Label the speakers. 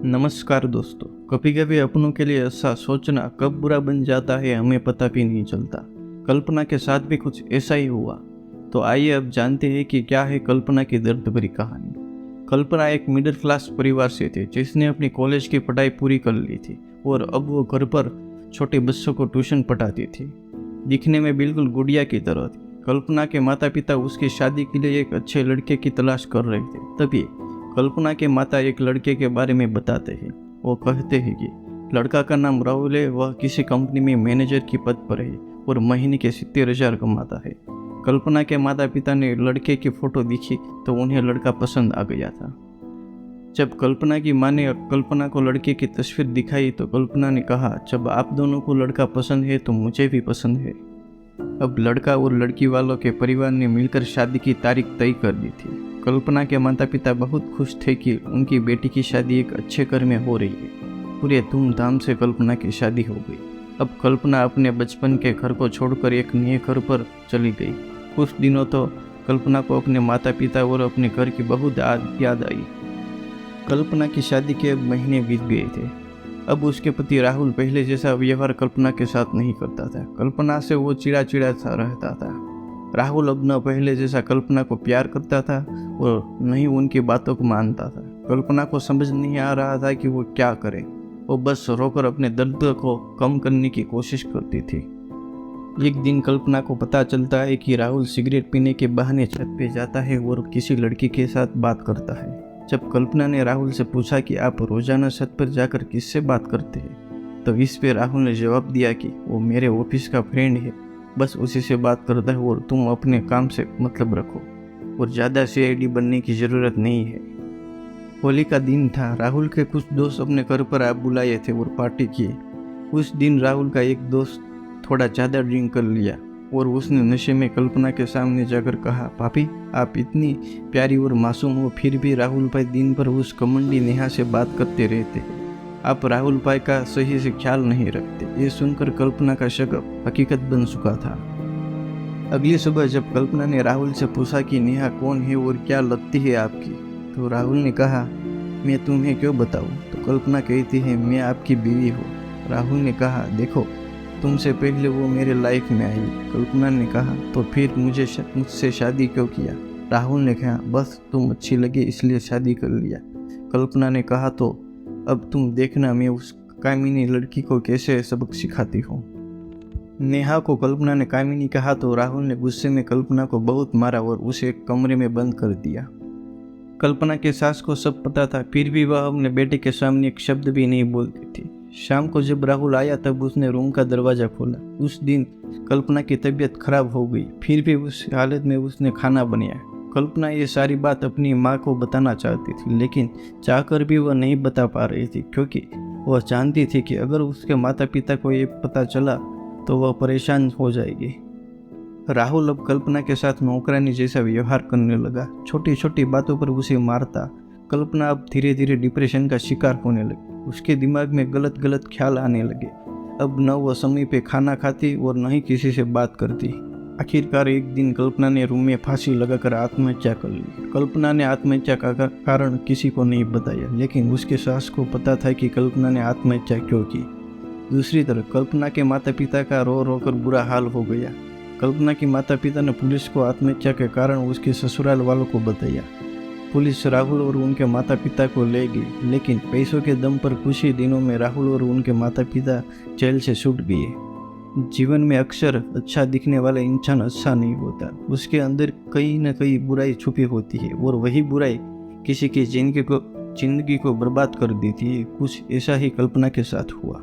Speaker 1: नमस्कार दोस्तों। कभी कभी अपनों के लिए ऐसा सोचना कब बुरा बन जाता है हमें पता भी नहीं चलता। कल्पना के साथ भी कुछ ऐसा ही हुआ। तो आइए अब जानते हैं कि क्या है कल्पना की दर्द भरी कहानी। कल्पना एक मिडिल क्लास परिवार से थी जिसने अपनी कॉलेज की पढ़ाई पूरी कर ली थी और अब वो घर पर छोटे बच्चों को ट्यूशन पढ़ाती थी। दिखने में बिल्कुल गुड़िया की तरह थी। कल्पना के माता पिता उसकी शादी के लिए एक अच्छे लड़के की तलाश कर रहे थे। तभी कल्पना के माता एक लड़के के बारे में बताते हैं। वो कहते हैं कि लड़का का नाम राहुल है, वह किसी कंपनी में मैनेजर की पद पर है और महीने के 70,000 कमाता है। कल्पना के माता पिता ने लड़के की फोटो देखी तो उन्हें लड़का पसंद आ गया था। जब कल्पना की माँ ने कल्पना को लड़के की तस्वीर दिखाई तो कल्पना ने कहा, जब आप दोनों को लड़का पसंद है तो मुझे भी पसंद है। अब लड़का और लड़की वालों के परिवार ने मिलकर शादी की तारीख तय कर दी थी। कल्पना के माता पिता बहुत खुश थे कि उनकी बेटी की शादी एक अच्छे घर में हो रही है। पूरे धूमधाम से कल्पना की शादी हो गई। अब कल्पना अपने बचपन के घर को छोड़कर एक नए घर पर चली गई। कुछ दिनों तो कल्पना को अपने माता पिता और अपने घर की बहुत याद आई। कल्पना की शादी के अब महीने बीत गए थे। अब उसके पति राहुल पहले जैसा व्यवहार कल्पना के साथ नहीं करता था। कल्पना से वो चिड़ा सा रहता था। राहुल अब न पहले जैसा कल्पना को प्यार करता था और न ही उनकी बातों को मानता था। कल्पना को समझ नहीं आ रहा था कि वो क्या करे। वो बस रोकर अपने दर्द को कम करने की कोशिश करती थी। एक दिन कल्पना को पता चलता है कि राहुल सिगरेट पीने के बहाने छत पे जाता है और किसी लड़की के साथ बात करता है। जब कल्पना ने राहुल से पूछा कि आप रोजाना छत पर जाकर किससे बात करते हैं, तो इस पे राहुल ने जवाब दिया कि वो मेरे ऑफिस का फ्रेंड है, बस उसी से बात करता है और तुम अपने काम से मतलब रखो और ज़्यादा सीआईडी बनने की ज़रूरत नहीं है। होली का दिन था। राहुल के कुछ दोस्त अपने घर पर आप बुलाए थे और पार्टी की। उस दिन राहुल का एक दोस्त थोड़ा ज़्यादा ड्रिंक कर लिया और उसने नशे में कल्पना के सामने जाकर कहा, भाभी आप इतनी प्यारी और मासूम हो, फिर भी राहुल भाई दिन भर उस कमंडी नेहा से बात करते रहते हैं। आप राहुल भाई का सही से ख्याल नहीं रखते। ये सुनकर कल्पना का शक हकीकत बन चुका था। अगली सुबह जब कल्पना ने राहुल से पूछा कि नेहा कौन है और क्या लगती है आपकी, तो राहुल ने कहा, मैं तुम्हें क्यों बताऊं। तो कल्पना कहती है, मैं आपकी बीवी हूँ। राहुल ने कहा, देखो तुमसे पहले वो मेरे लाइफ में आई। कल्पना ने कहा, तो फिर मुझसे शादी क्यों किया। राहुल ने कहा, बस तुम अच्छी लगी इसलिए शादी कर लिया। कल्पना ने कहा, तो अब तुम देखना मैं उस कामिनी लड़की को कैसे सबक सिखाती हूँ। नेहा को कल्पना ने कामिनी कहा तो राहुल ने गुस्से में कल्पना को बहुत मारा और उसे एक कमरे में बंद कर दिया। कल्पना के सास को सब पता था, फिर भी वह अपने बेटे के सामने एक शब्द भी नहीं बोलती थी। शाम को जब राहुल आया तब उसने रूम का दरवाज़ा खोला। उस दिन कल्पना की तबीयत खराब हो गई, फिर भी उस हालत में उसने खाना बनाया। कल्पना ये सारी बात अपनी माँ को बताना चाहती थी, लेकिन चाहकर भी वह नहीं बता पा रही थी, क्योंकि वह जानती थी कि अगर उसके माता पिता को ये पता चला तो वह परेशान हो जाएगी। राहुल अब कल्पना के साथ नौकरानी जैसा व्यवहार करने लगा। छोटी छोटी बातों पर उसे मारता। कल्पना अब धीरे धीरे डिप्रेशन का शिकार होने लगी। उसके दिमाग में गलत गलत ख्याल आने लगे। अब न वह समय पे खाना खाती और न ही किसी से बात करती। आखिरकार एक दिन कल्पना ने रूम में फांसी लगाकर आत्महत्या कर ली। कल्पना ने आत्महत्या का कारण किसी को नहीं बताया, लेकिन उसके सास को पता था कि कल्पना ने आत्महत्या क्यों की। दूसरी तरफ कल्पना के माता पिता का रो रो कर बुरा हाल हो गया। कल्पना के माता पिता ने पुलिस को आत्महत्या के कारण उसके ससुराल वालों को बताया। पुलिस राहुल और उनके माता पिता को ले गई, लेकिन पैसों के दम पर कुछ ही दिनों में राहुल और उनके माता पिता जेल से छूट गए। जीवन में अक्सर अच्छा दिखने वाला इंसान अच्छा नहीं होता। उसके अंदर कहीं न कहीं बुराई छुपी होती है और वही बुराई किसी की जिंदगी को बर्बाद कर देती है। कुछ ऐसा ही कल्पना के साथ हुआ।